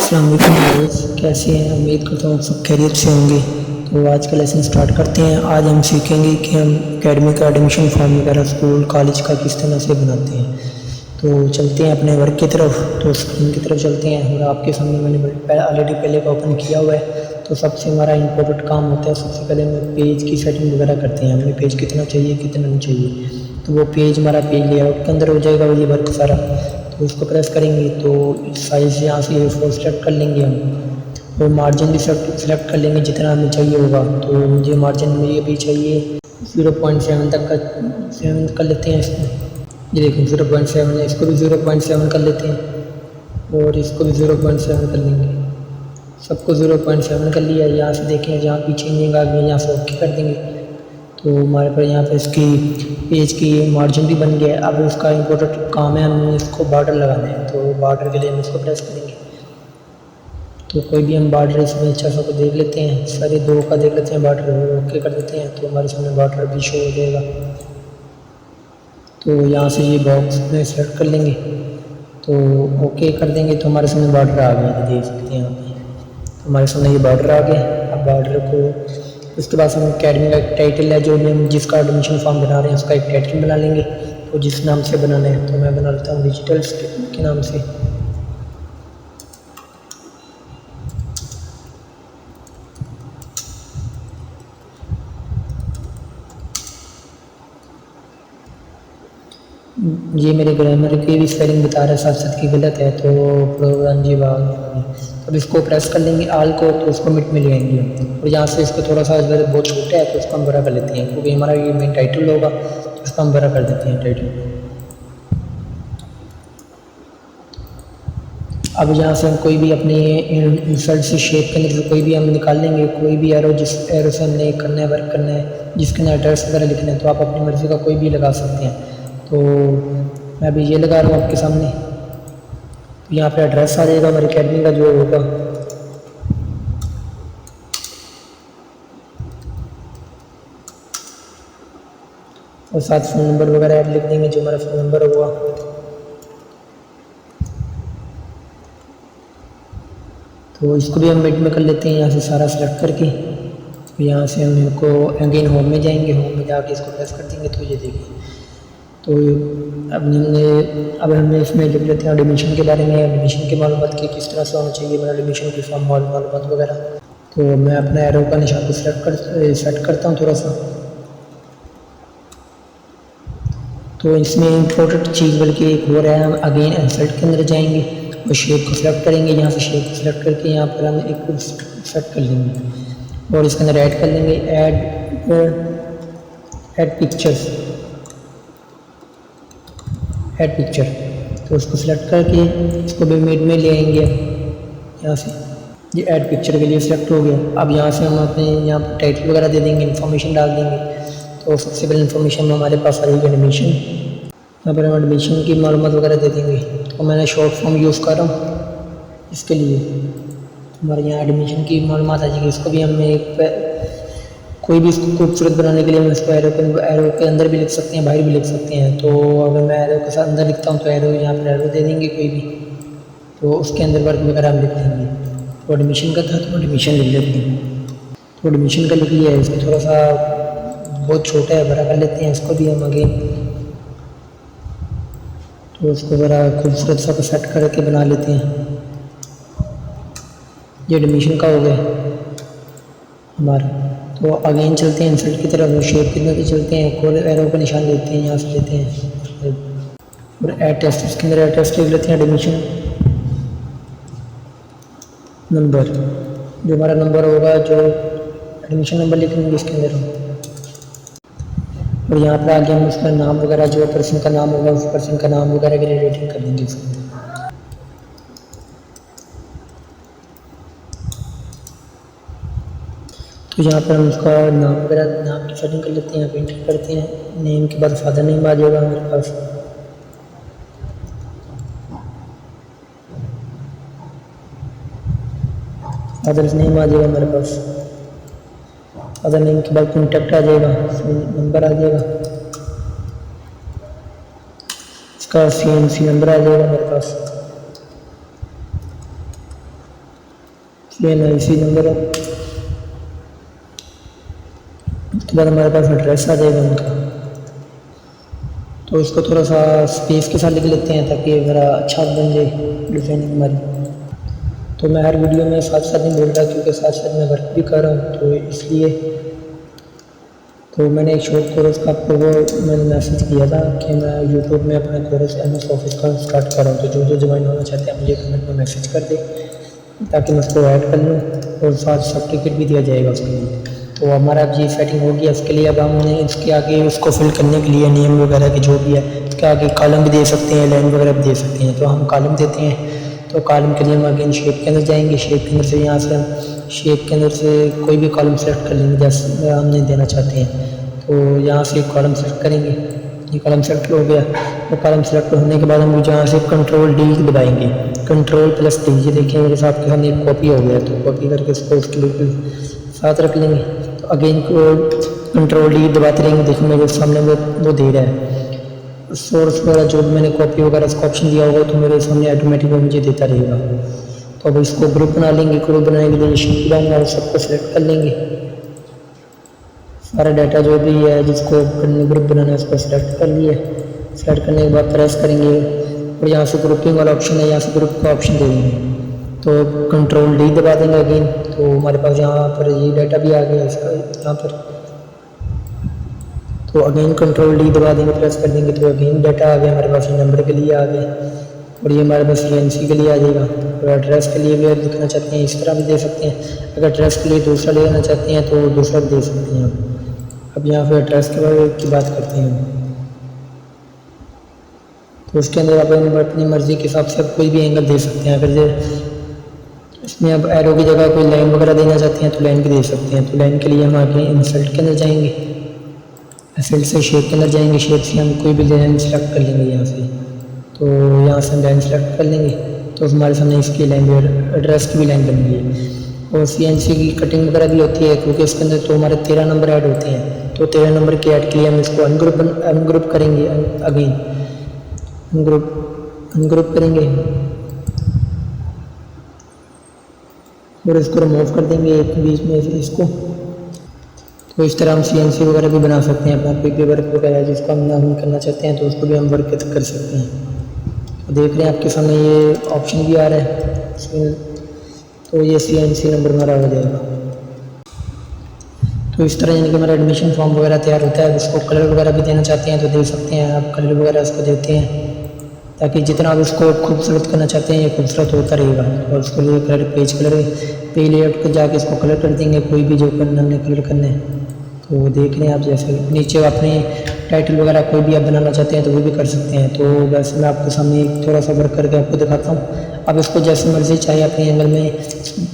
अस्सलाम वालेकुम गाइस, कैसे हैं? उम्मीद करता हूँ सब खैरियत से होंगे। तो आज का लेसन स्टार्ट करते हैं। आज हम सीखेंगे कि हम एकेडमी का एडमिशन फॉर्म वगैरह स्कूल कॉलेज का किस तरह से बनाते हैं। तो चलते हैं अपने वर्क की तरफ, तो स्क्रीन की तरफ चलते हैं। और आपके सामने मैंने ऑलरेडी पहले का ओपन किया हुआ है। तो सबसे हमारा इंपॉर्टेंट काम होता है, सबसे पहले हमें पेज की सेटिंग वगैरह करते हैं। हमें पेज कितना चाहिए कितना नहीं चाहिए। तो वो पेज हमारा पेज लेआउट के अंदर हो जाएगा ये वर्क सारा। तो इसको प्रेस करेंगे तो साइज़ यहाँ से A4 सेलेक्ट कर लेंगे हम। और मार्जिन भी सेलेक्ट कर लेंगे जितना हमें चाहिए होगा। तो मुझे मार्जिन में ये भी चाहिए 0.7 तक का 7 कर लेते हैं इसको। ये देखो 0.7 है, इसको भी 0.7 कर लेते हैं और इसको भी 0.7 कर लेंगे। सबको 0.7 कर लिया। यहाँ से देखें जहाँ भी चेंजिंग आ गई यहाँ से ओके कर देंगे। तो हमारे पास यहाँ पे इसकी पेज की मार्जिन भी बन गया है। अब उसका इम्पोर्टेंट काम है, हमें इसको बॉर्डर लगाना है। तो बॉर्डर के लिए हम इसको प्रेस करेंगे। तो कोई भी हम बॉर्डर इसमें अच्छा सा को देख लेते हैं, सारे 2 का देख लेते हैं बॉर्डर, ओके कर देते हैं। तो हमारे सामने बॉर्डर भी शो हो जाएगा। तो यहाँ से ये बॉक्स में सेलेक्ट कर लेंगे तो ओके कर देंगे। तो हमारे सामने बॉर्डर आ गया, देख सकते हैं यहाँ पे। तो हमारे सामने ये बॉर्डर आ गया। अब बॉर्डर को उसके बाद हम अकेडमी का एक टाइटल है जो हम जिसका एडमिशन फॉर्म बना रहे हैं उसका एक टाइटल बना लेंगे। तो जिस नाम से बनाना है तो मैं बना लेता हूँ डिजिटल के नाम से। ये मेरे ग्रामर की भी स्पेलिंग बता रहा है, साथ साथ की गलत है। तो प्रोग्राम जी अब इसको प्रेस कर लेंगे आल को, तो उसको मिट में ले आएंगे। और यहाँ से इसको थोड़ा सा अगर बहुत छोटा है तो उसको हम बड़ा कर लेते हैं, क्योंकि हमारा ये मेन टाइटल होगा। तो इसको हम बड़ा कर देते हैं टाइटल। अब यहाँ से हम कोई भी अपने इंसर्ट से शेप के अंदर से कोई भी हम निकाल लेंगे। कोई भी एरो जिस एरो से हमने करना है वर्क करना है, जिसके अंदर एड्रेस वगैरह लिखना है, तो आप अपनी मर्ज़ी का कोई भी लगा सकते हैं। तो मैं अभी ये लगा रहा हूँ आपके सामने। तो यहाँ पे एड्रेस आ जाएगा हमारी अकेडमी का जो होगा। और साथ फ़ोन नंबर वगैरह लिख देंगे जो हमारा फ़ोन नंबर होगा। तो इसको भी हम मिड में कर लेते हैं यहाँ से सारा सेलेक्ट करके। तो यहाँ से हम इनको अगेन होम में जाएंगे, होम में जाके इसको प्रेस कर देंगे। तो ये देखिए, तो अब हमने इसमें लिख लेते हैं एडमिशन के बारे में, एडमिशन के मालूमात की किस तरह से होना चाहिए मेरा एडमिशन की फॉर्म मालूमात वगैरह। तो मैं अपना एरो का निशान को सेट करता हूँ थोड़ा सा। तो इसमें इम्पोर्टेंट चीज़ बल्कि एक और है, हम अगेन इंसर्ट के अंदर जाएंगे और शेप को सिलेक्ट करेंगे। यहाँ से शेप को सिलेक्ट करके यहाँ पर हम एक सेट कर लेंगे और इसके अंदर ऐड कर लेंगे ऐड पिक्चर। तो उसको सिलेक्ट करके इसको भी मिड में ले आएंगे। यहाँ से ये ऐड पिक्चर के लिए सिलेक्ट हो गया। अब यहाँ से हम अपने यहाँ पर टाइटल वगैरह दे देंगे, इन्फॉर्मेशन डाल देंगे। तो सबसे पहले इन्फॉर्मेशन में हमारे पास आएगी एडमिशन। यहाँ पर हम एडमिशन की मालूमात वगैरह दे देंगे। तो मैंने शॉर्ट फॉर्म यूज़ कर रहा हूँ इसके लिए। हमारे यहाँ एडमिशन की मालूमात आ जाएगी। इसको भी हमें कोई भी इसको खूबसूरत बनाने के लिए हम इसको एरो के अंदर भी लिख सकते हैं, बाहर भी लिख सकते हैं। तो अगर मैं एरो के साथ अंदर लिखता हूँ तो एरो यहाँ पर एरो दे देंगे कोई भी, तो उसके अंदर वर्क वगैरह हम लिख देंगे। तो एडमिशन का था तो एडमिशन लिख लेते हैं। तो एडमिशन का लिख लिया है, इसको थोड़ा सा बहुत छोटा है, बड़ा कर लेते हैं इसको भी हम अगेन। तो उसको ज़रा खूबसूरत सा सेट करके बना लेते हैं। ये एडमिशन का हो गया हमारा। तो अगेन चलते हैं इंसर्ट की तरफ, शेप की तरफ चलते हैं, एक और एरो का निशान लेते हैं, यहाँ से लेते हैं और ऐड टेस्ट, इसके अंदर ऐड टेस्ट लिख लेते हैं एडमिशन नंबर। जो हमारा नंबर होगा, जो एडमिशन नंबर लिखेंगे इसके अंदर। और यहाँ पर आगे हम उसका नाम वगैरह, जो पर्सन का नाम होगा उस पर्सन का नाम वगैरह के लिए रेटिंग कर देंगे इसके अंदर। तो यहाँ पर हम उसका नाम वगैरह, नाम की सेटिंग कर लेते हैं, एंटर करते हैं। नेम के बाद फादर नेम आ जाएगा हमारे पास। फादर्स नेम आ जाएगा हमारे पास। फादर नेम के बाद कॉन्टैक्ट आ जाएगा, नंबर आ जाएगा, इसका CNC नंबर आ जाएगा हमारे पास। CNIC नंबर है। उसके बाद हमारे पास एड्रेस आ जाएगा उनका, तो इसको थोड़ा सा स्पेस के साथ लिख लेते हैं ताकि ज़रा अच्छा बन जाए डिज़ाइनिंग हमारी। तो मैं हर वीडियो में साथ साथ नहीं बोल रहा क्योंकि साथ साथ मैं वर्क भी कर रहा हूँ, तो इसलिए तो मैंने एक शॉर्ट कोर्स का आपको वो मैंने मैसेज किया था कि मैं यूट्यूब में अपना कोर्स MS ऑफिस का स्टार्ट कर रहा हूँ। तो जो ज्वाइन होना चाहते हैं मुझे कमेंट में मैसेज कर दे ताकि मैं उसको ऐड कर लूँ और साथ सर्टिफिकेट भी दिया जाएगा उसके लिए। तो हमारा अब ये सेटिंग होगी। इसके लिए अब हमने इसके आगे उसको फिल करने के लिए नेम वगैरह की जो भी है इसके आगे कॉलम भी दे सकते हैं, लाइन वगैरह भी दे सकते हैं। तो हम कॉलम देते हैं, तो कॉलम के लिए हम अगेन शेप के अंदर जाएंगे। शेप के अंदर से यहाँ से हम शेप के अंदर से कोई भी कॉलम सेलेक्ट कर लेंगे जैसे हमने देना चाहते हैं। तो यहाँ से कॉलम सेलेक्ट करेंगे, ये कॉलम सेलेक्ट हो गया। तो कॉलम सेलेक्ट होने के बाद हम यहाँ से Ctrl+D दबाएंगे, Ctrl+D। ये देखिए मेरे साथ के सामने एक कॉपी हो गया, तो कॉपी करके इसको उसके लिए साथ रख लेंगे। तो अगेन Ctrl+D दबाते रहेंगे। देखिए मेरे सामने वो दे रहा है सोर्स वगैरह जो भी मैंने कॉपी वगैरह इसका ऑप्शन दिया होगा, तो मेरे सामने ऑटोमेटिक मुझे देता रहेगा। तो अब इसको ग्रुप बना लेंगे। ग्रुप बनाने के लिए शीट बनाऊंगा, सबको सेलेक्ट कर लेंगे। सारा डाटा जो भी है जिसको ग्रुप बनाना है उसको सेलेक्ट कर लिए। सेलेक्ट करने के बाद प्रेस करेंगे और यहाँ से ग्रुपिंग वाला ऑप्शन है, यहाँ से ग्रुप का ऑप्शन दे देंगे। तो Ctrl+D दबा देंगे अगेन। तो हमारे पास यहाँ पर ये डाटा भी आ गया इसका यहाँ पर। तो अगेन Ctrl+D दबा देंगे, प्रेस कर देंगे तो अगेन डाटा आ गया हमारे पास, नंबर के लिए आ गया और ये हमारे पास CNC के लिए आ जाएगा। और एड्रेस के लिए भी अगर लिखना चाहते हैं इस तरह भी दे सकते हैं। अगर एड्रेस के लिए दूसरा लेना चाहते हैं तो दूसरा भी दे सकते हैं। अब यहाँ पे एड्रेस के बारे की बात करते हैं। तो उसके अंदर आप अपनी मर्ज़ी के हिसाब से आप कोई भी एंगल दे सकते हैं। अगर इसमें अब एरो की जगह कोई लाइन वगैरह देना चाहते हैं तो लाइन भी दे सकते हैं। तो लाइन के लिए हम आगे इंसर्ट के अंदर जाएंगे, फिर से शेप के अंदर जाएंगे। शेप से हम कोई भी लाइन सेलेक्ट कर लेंगे यहाँ से। तो यहाँ से हम लाइन सेलेक्ट कर लेंगे तो हमारे सामने इसकी लाइन एड्रेस की भी लाइन बन गई है। और CNC की कटिंग वगैरह भी होती है क्योंकि इसके अंदर तो हमारे 13 नंबर ऐड होते हैं। तो 13 नंबर के ऐड के लिए हम इसको अनग्रुप करेंगे। अगेन अनग्रुप करेंगे और इसको रिमूव कर देंगे एक बीच में से इसको। तो इस तरह हम CNC वगैरह भी बना सकते हैं अपना पेपर वर्क वगैरह जिसको हम करना चाहते हैं तो उसको भी हम वर्क कर सकते हैं। तो देख रहे हैं आपके सामने ये ऑप्शन भी आ रहा है। तो ये CNC नंबर हमारा हो जाएगा। तो इस तरह यानी कि हमारा एडमिशन फॉर्म वगैरह तैयार होता है। इसको कलर वगैरह भी देना चाहते हैं तो दे सकते हैं आप, कलर वगैरह इसको देते हैं ताकि जितना आप इसको खूबसूरत करना चाहते हैं ये खूबसूरत होता रहेगा। और उसके लिए कलर पेज लेआउट पर जाके इसको कलर कर देंगे कोई भी जो करना हमने कलर करना है। तो देख रहे हैं आप जैसे नीचे अपने टाइटल वगैरह कोई भी आप बनाना चाहते हैं तो वो भी कर सकते हैं। तो वैसे मैं आपके सामने थोड़ा सा वर्क करके आपको दिखाता हूँ। अब इसको जैसे मर्जी चाहे अपने एंगल में,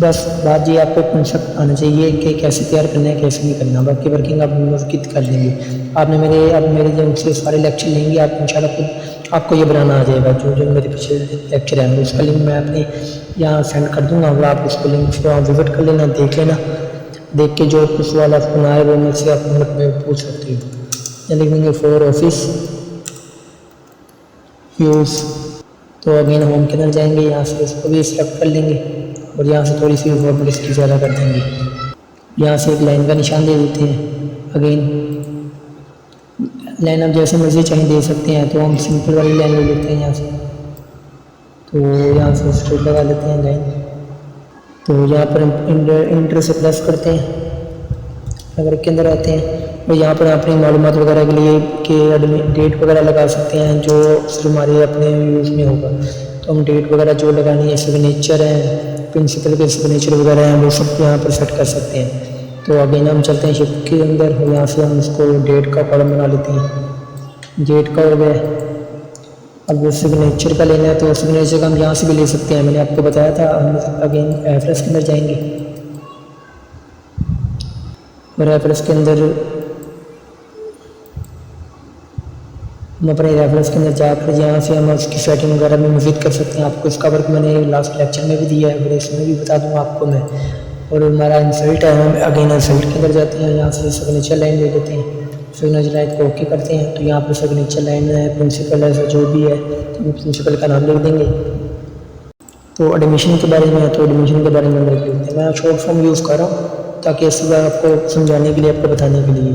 बस बात ये आपको कॉन्सेप्ट आना चाहिए कि कैसे तैयार करना है कैसे नहीं करना। बाकी वर्किंग आप मस्जिद कर लेंगे। आपने मेरे जब से सारे लेक्चर लेंगे आप इंशाल्लाह खुद आपको ये बनाना आ जाएगा। जो मेरे पीछे लेक्चर है उसका लिंक मैं अपने यहाँ सेंड कर दूँगा। वो आप उसको लिंक से आप विजिट कर लेना, देख लेना। देख के जो कुछ सवाल आपको ना आए वो मुझसे आप कमेंट में पूछ सकते हो। लिख देंगे फॉर ऑफिस यूज़। तो अगेन होम के अंदर जाएंगे, यहाँ से इसको भी सिलेक्ट कर लेंगे और यहाँ से थोड़ी सी फॉर्मेट इसकी ज़्यादा कर देंगे। यहाँ से एक लाइन का निशान दे देते हैं। अगेन लाइन आप जैसे मर्जी चाहे दे सकते हैं। तो हम सिंपल वाली लाइन ले लेते हैं यहाँ से। तो यहाँ से स्ट्रेट लगा लेते हैं लाइन। तो यहाँ पर इंटर से प्रेस करते हैं, अगर के अंदर आते हैं और यहाँ पर अपनी मालूमात वगैरह के लिए कि डेट वगैरह लगा सकते हैं जो सिर्फ हमारे अपने यूज़ में होगा। तो हम डेट वगैरह जो लगानी है, सिग्नेचर है, प्रिंसिपल के सिग्नेचर वगैरह हैं वो सब यहाँ पर सेट कर सकते हैं। तो अगेन हम चलते हैं शिफ्ट के अंदर और यहाँ से हम इसको डेट का कॉलम बना लेते हैं। डेट का हो गया। अब वो सिग्नेचर का लेना है तो सिग्नेचर का हम यहाँ से भी ले सकते हैं, मैंने आपको बताया था। हम अगेन रेफरेंस के अंदर जाएंगे और रेफरेंस के अंदर हम अपने रेफरेंस के अंदर जाकर यहाँ से हम उसकी सेटिंग वगैरह भी मज़ीद कर सकते हैं। आपको इसका वर्क मैंने लास्ट लेक्चर में भी दिया है, फिर इसमें भी बता दूँगा आपको मैं। और हमारा इंसल्ट है, हम अगेन इंसल्ट के अंदर जाते हैं। यहाँ से सिग्नेचर लाइन ले लेते हैं। सिग्नेचर लाइन को ओके करते हैं। तो यहाँ पर सिग्नेचर लाइन है, प्रिंसिपल है, जो भी है तो प्रिंसिपल का नाम लिख देंगे। तो एडमिशन के बारे में, तो एडमिशन के बारे में हम देख लेते हैं। मैं शॉर्ट फॉर्म यूज़ कर रहा हूँ ताकि इस बार आपको समझाने के लिए, आपको बताने के लिए।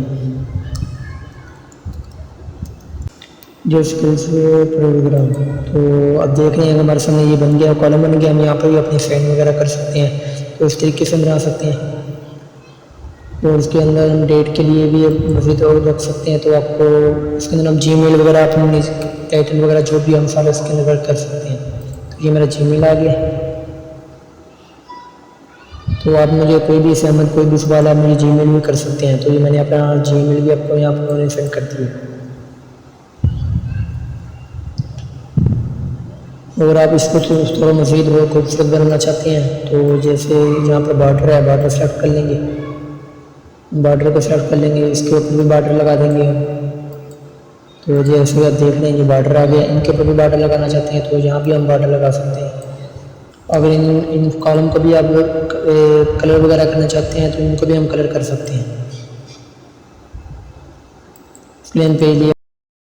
जो स्किल्स प्रोग्राम, तो अब देख रहे हैं हमारे सामने ये बन गया, कॉलम बन गया। हम यहाँ पर भी अपनी साइन वगैरह कर सकते हैं, तो इस तरीके से बना सकते हैं। और इसके अंदर हम डेट के लिए भी मज़ीद और रख सकते हैं। तो आपको इसके अंदर हम जीमेल वगैरह, अपनी टाइटल वगैरह जो भी हम सारे इसके अंदर कर सकते हैं। तो ये मेरा जीमेल आ गया। तो आप मुझे कोई भी सहमत, कोई भी सवाल आप मुझे जीमेल भी कर सकते हैं। तो ये मैंने अपना जीमेल भी आपको यहाँ पर सेंड कर दिया। और आप इसको थोड़ा मज़ीद और खूबसूरत बनाना चाहते हैं, तो जैसे यहाँ पर बॉर्डर है, बॉर्डर सेलेक्ट कर लेंगे, बॉर्डर को सेलेक्ट कर लेंगे, इसके ऊपर भी बॉर्डर लगा देंगे। तो जैसे आप देख लें ये बॉर्डर आ गया। इनके ऊपर भी बॉर्डर लगाना चाहते हैं तो यहाँ भी हम बॉर्डर लगा सकते हैं। अगर इन कॉलम को भी आप कलर वगैरह करना चाहते हैं तो इनको भी हम कलर कर सकते हैं। Plane page